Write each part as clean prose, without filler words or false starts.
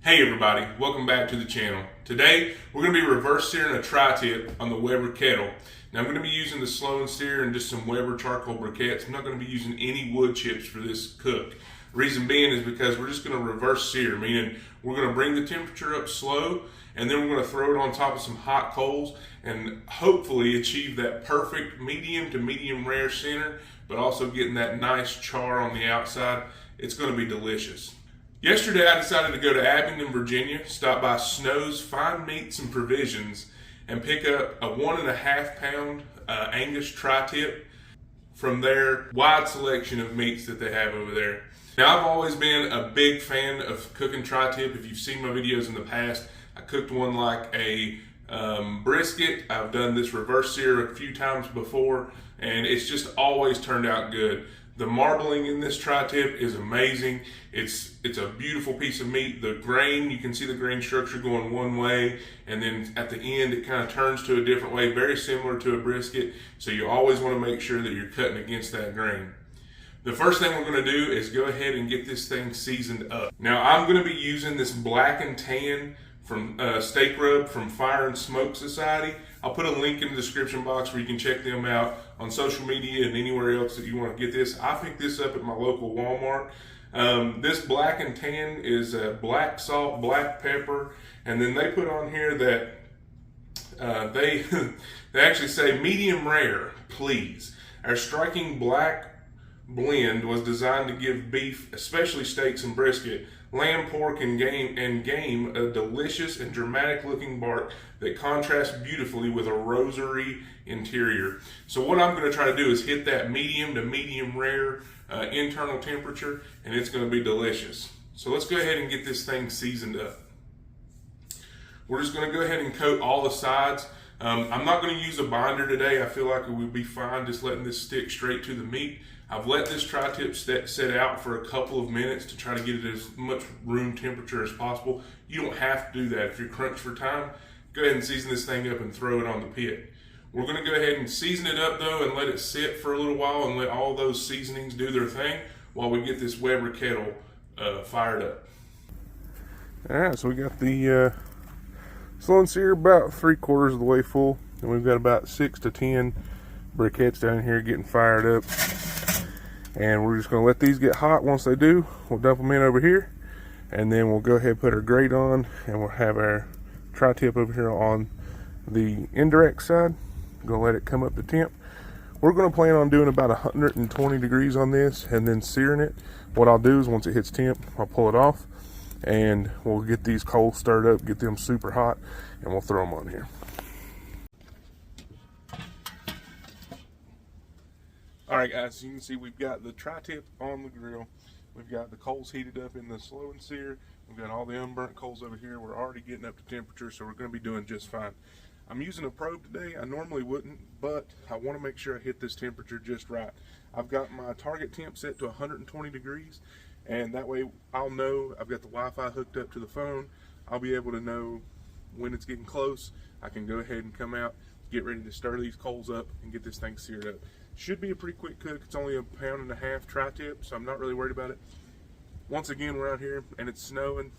Hey everybody, welcome back to the channel. Today we're going to be reverse searing a tri-tip on the Weber Kettle. Now I'm going to be using the slow and sear and just some Weber charcoal briquettes. I'm not going to be using any wood chips for this cook. Reason being is because we're just going to reverse sear, meaning we're going to bring the temperature up slow and then we're going to throw it on top of some hot coals and hopefully achieve that perfect medium to medium rare center, but also getting that nice char on the outside. It's going to be delicious. Yesterday I decided to go to Abingdon, Virginia, stop by Snow's Fine Meats and Provisions, and pick up a 1.5 pound Angus tri-tip from their wide selection of meats that they have over there. Now I've always been a big fan of cooking tri-tip. If you've seen my videos in the past, I cooked one like a brisket. I've done this reverse sear a few times before, and it's just always turned out good. The marbling in this tri-tip is amazing. It's a beautiful piece of meat. The grain, you can see the grain structure going one way, and then at the end it kind of turns to a different way, very similar to a brisket. So you always want to make sure that you're cutting against that grain. The first thing we're going to do is go ahead and get this thing seasoned up. Now I'm going to be using this black and tan from steak rub from Fire and Smoke Society. I'll put a link in the description box where you can check them out on social media and anywhere else that you want to get this. I picked this up at my local Walmart. This black and tan is black salt, black pepper, and then they put on here that they actually say medium rare, please. Our striking black blend was designed to give beef, especially steaks and brisket, lamb, pork, and game a delicious and dramatic looking bark that contrasts beautifully with a rosary interior. So what I'm going to try to do is hit that medium to medium rare internal temperature, and it's going to be delicious. So let's go ahead and get this thing seasoned up. We're just going to go ahead and coat all the sides. I'm not going to use a binder today. I feel like it would be fine just letting this stick straight to the meat. I've let this tri-tip set out for a couple of minutes to try to get it as much room temperature as possible. You don't have to do that. If you're crunched for time, go ahead and season this thing up and throw it on the pit. We're going to go ahead and season it up though and let it sit for a little while and let all those seasonings do their thing while we get this Weber Kettle fired up. Alright, so we got the slow and sear about 3/4 of the way full, and we've got about 6 to 10 briquettes down here getting fired up. And we're just going to let these get hot. Once they do, we'll dump them in over here, and then we'll go ahead and put our grate on, and we'll have our tri-tip over here on the indirect side. Going to let it come up to temp. We're going to plan on doing about 120 degrees on this and then searing it. What I'll do is once it hits temp, I'll pull it off, and we'll get these coals stirred up, get them super hot, and we'll throw them on here. Alright guys, you can see we've got the tri-tip on the grill. We've got the coals heated up in the slow and sear. We've got all the unburnt coals over here. We're already getting up to temperature, so we're going to be doing just fine. I'm using a probe today. I normally wouldn't, but I want to make sure I hit this temperature just right. I've got my target temp set to 120 degrees, and that way I'll know. I've got the Wi-Fi hooked up to the phone. I'll be able to know when it's getting close. I can go ahead and come out, get ready to stir these coals up, and get this thing seared up. Should be a pretty quick cook. It's only a 1.5 pound tri-tip, so I'm not really worried about it. Once again, we're out here and it's snowing,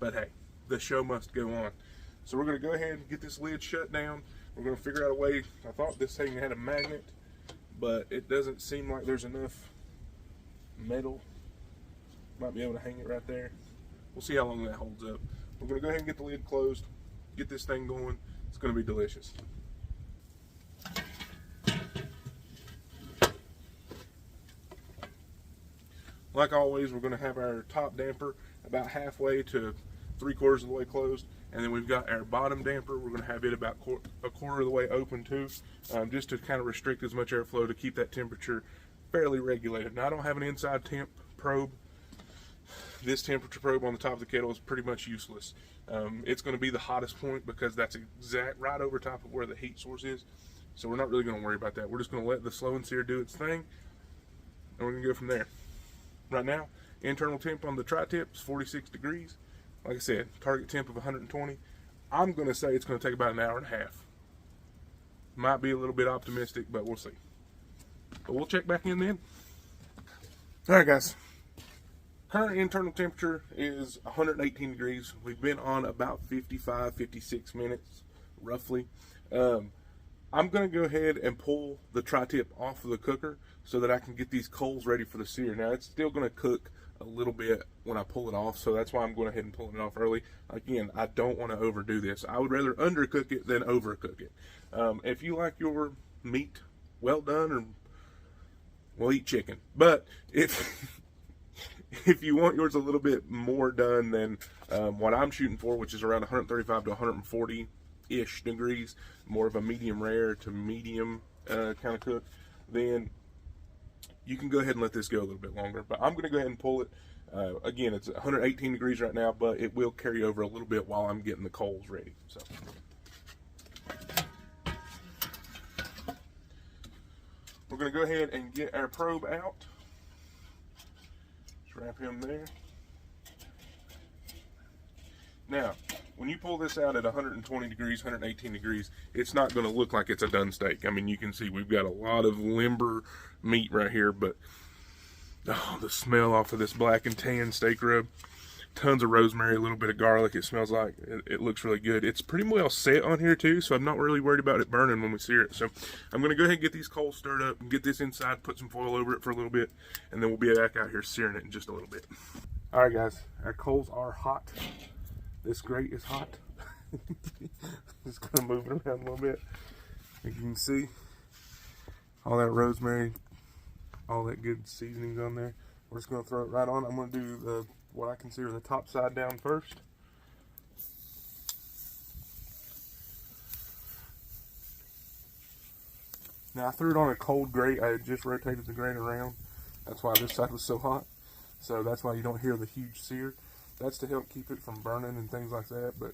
but hey, the show must go on. So we're going to go ahead and get this lid shut down. We're going to figure out a way. I thought this thing had a magnet, but it doesn't seem like there's enough metal. Might be able to hang it right there. We'll see how long that holds up. We're going to go ahead and get the lid closed, get this thing going. It's going to be delicious. Like always, we're going to have our top damper about halfway to 3/4 of the way closed, and then we've got our bottom damper. We're going to have it about a quarter of the way open too, just to kind of restrict as much airflow to keep that temperature fairly regulated. Now I don't have an inside temp probe. This temperature probe on the top of the kettle is pretty much useless. It's going to be the hottest point because that's exact right over top of where the heat source is. So we're not really going to worry about that. We're just going to let the slow and sear do its thing, and we're going to go from there. Right now, internal temp on the tri-tip is 46 degrees. Like I said, target temp of 120. I'm going to say it's going to take about 1.5 hours. Might be a little bit optimistic, but we'll see. But we'll check back in then. All right, guys. Current internal temperature is 118 degrees. We've been on about 55, 56 minutes, roughly. I'm going to go ahead and pull the tri-tip off of the cooker so that I can get these coals ready for the sear. Now, it's still going to cook a little bit when I pull it off, so that's why I'm going ahead and pulling it off early. Again, I don't want to overdo this. I would rather undercook it than overcook it. If you like your meat well done, or well, eat chicken. But if you want yours a little bit more done than what I'm shooting for, which is around 135 to 140-ish degrees, more of a medium rare to medium kind of cook, then you can go ahead and let this go a little bit longer. But I'm going to go ahead and pull it. Again, it's 118 degrees right now, but it will carry over a little bit while I'm getting the coals ready. So we're going to go ahead and get our probe out. Just wrap him there. Now, when you pull this out at 120 degrees, 118 degrees, it's not going to look like it's a done steak. I mean, you can see we've got a lot of limber meat right here, but oh, the smell off of this black and tan steak rub. Tons of rosemary, a little bit of garlic. It smells like, it looks really good. It's pretty well set on here too, so I'm not really worried about it burning when we sear it. So I'm going to go ahead and get these coals stirred up and get this inside, put some foil over it for a little bit, and then we'll be back out here searing it in just a little bit. All right, guys, our coals are hot. This grate is hot. Just kind of moving around a little bit. As you can see, all that rosemary, all that good seasonings on there. We're just going to throw it right on. I'm going to do what I consider the top side down first. Now, I threw it on a cold grate. I had just rotated the grate around. That's why this side was so hot. So that's why you don't hear the huge sear. That's to help keep it from burning and things like that, but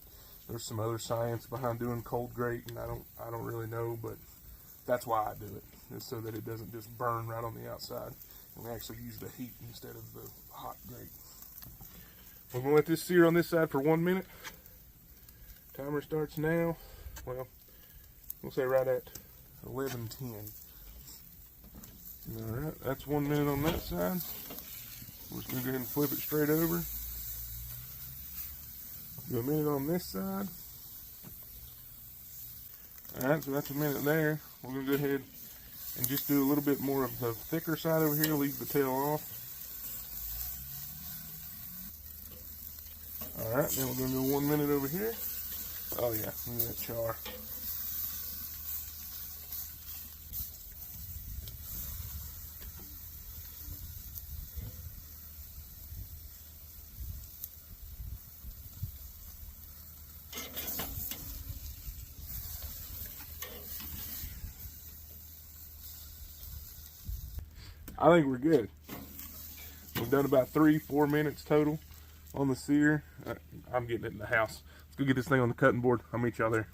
there's some other science behind doing cold grate, and I don't really know, but that's why I do it, is so that it doesn't just burn right on the outside, and we actually use the heat instead of the hot grate. We're going to let this sear on this side for 1 minute. Timer starts now. Well, we'll say right at 11:10. All right, that's 1 minute on that side. We're just going to go ahead and flip it straight over. Do a minute on this side. Alright, so that's a minute there. We're going to go ahead and just do a little bit more of the thicker side over here, leave the tail off. Alright, then we're going to do 1 minute over here. Oh yeah, look at that char. I think we're good. We've done about 3-4 minutes total on the sear. I'm getting it in the house. Let's go get this thing on the cutting board. I'll meet y'all there.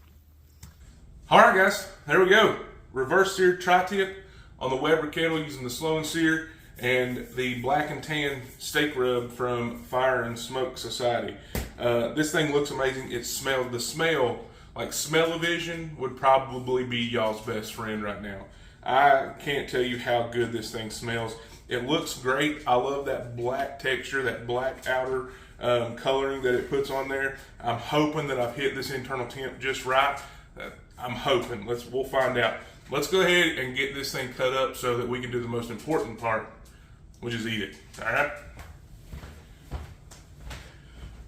All right, guys, there we go. Reverse seared tri-tip on the Weber Kettle using the slow and sear and the black and tan steak rub from Fire and Smoke Society. This thing looks amazing. It smells, the smell, like smell-o-vision would probably be y'all's best friend right now. I can't tell you how good this thing smells. It looks great. I love that black texture, that black outer coloring that it puts on there. I'm hoping that I've hit this internal temp just right. I'm hoping. We'll find out. Let's go ahead and get this thing cut up so that we can do the most important part, which is eat it. All right?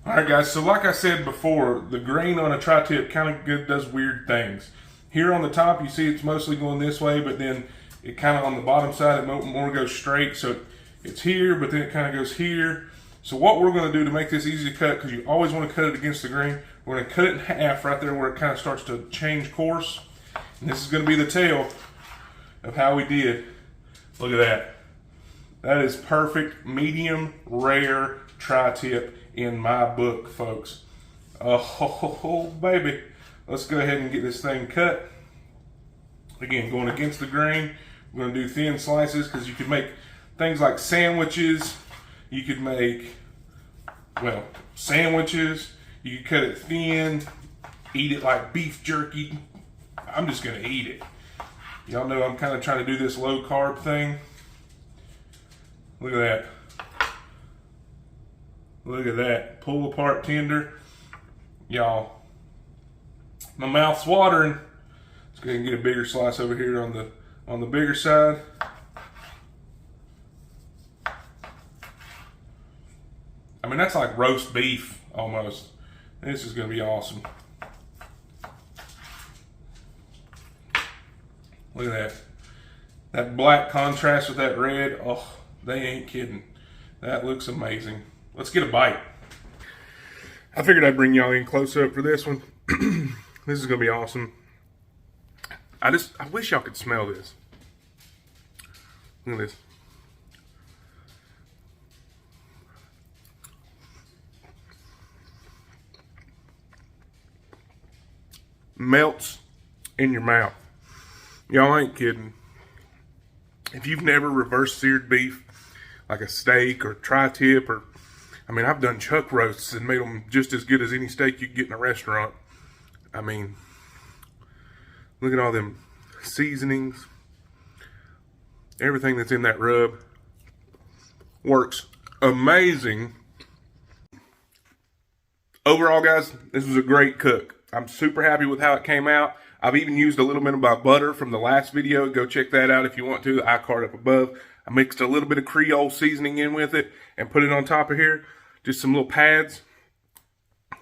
All right, guys. So like I said before, the grain on a tri-tip kind of does weird things. Here on the top, you see it's mostly going this way, but then it kind of on the bottom side, it more goes straight. So it's here, but then it kind of goes here. So what we're going to do to make this easy to cut, because you always want to cut it against the grain, we're going to cut it in half right there where it kind of starts to change course. And this is going to be the tail of how we did. Look at that. That is perfect, medium, rare tri-tip in my book, folks. Oh, baby. Let's go ahead and get this thing cut. Again, going against the grain. We're going to do thin slices because you could make things like sandwiches. You could make, well, sandwiches. You could cut it thin, eat it like beef jerky. I'm just going to eat it. Y'all know I'm kind of trying to do this low carb thing. Look at that. Look at that. Pull apart tender. Y'all, my mouth's watering. Let's go ahead and get a bigger slice over here on the bigger side. I mean, that's like roast beef almost. This is going to be awesome. Look at that. That black contrast with that red. Oh, they ain't kidding. That looks amazing. Let's get a bite. I figured I'd bring y'all in close up for this one. This is going to be awesome. I wish y'all could smell this. Look at this. Melts in your mouth. Y'all ain't kidding. If you've never reverse seared beef, like a steak or tri-tip, or I mean, I've done chuck roasts and made them just as good as any steak you can get in a restaurant. I mean, look at all them seasonings. Everything that's in that rub works amazing. Overall, guys, this was a great cook. I'm super happy with how it came out. I've even used a little bit of my butter from the last video. Go check that out if you want to. The iCard up above. I mixed a little bit of Creole seasoning in with it and put it on top of here. Just some little pads.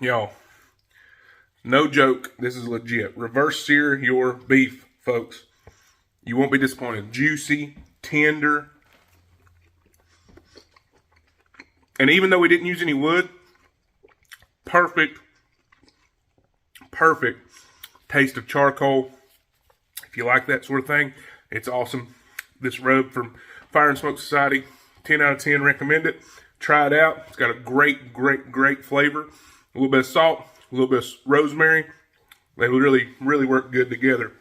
Y'all, no joke. This is legit. Reverse sear your beef, folks. You won't be disappointed. Juicy, tender. And even though we didn't use any wood, perfect taste of charcoal. If you like that sort of thing, it's awesome. This rub from Fire and Smoke Society, 10 out of 10, recommend it. Try it out. It's got a great flavor. A little bit of salt, a little bit of rosemary. They really work good together.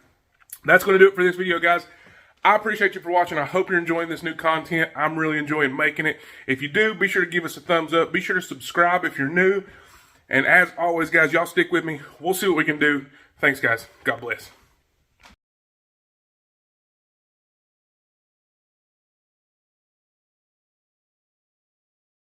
That's going to do it for this video, guys. I appreciate you for watching. I hope you're enjoying this new content. I'm really enjoying making it. If you do, be sure to give us a thumbs up. Be sure to subscribe if you're new. And as always, guys, y'all stick with me. We'll see what we can do. Thanks, guys. God bless.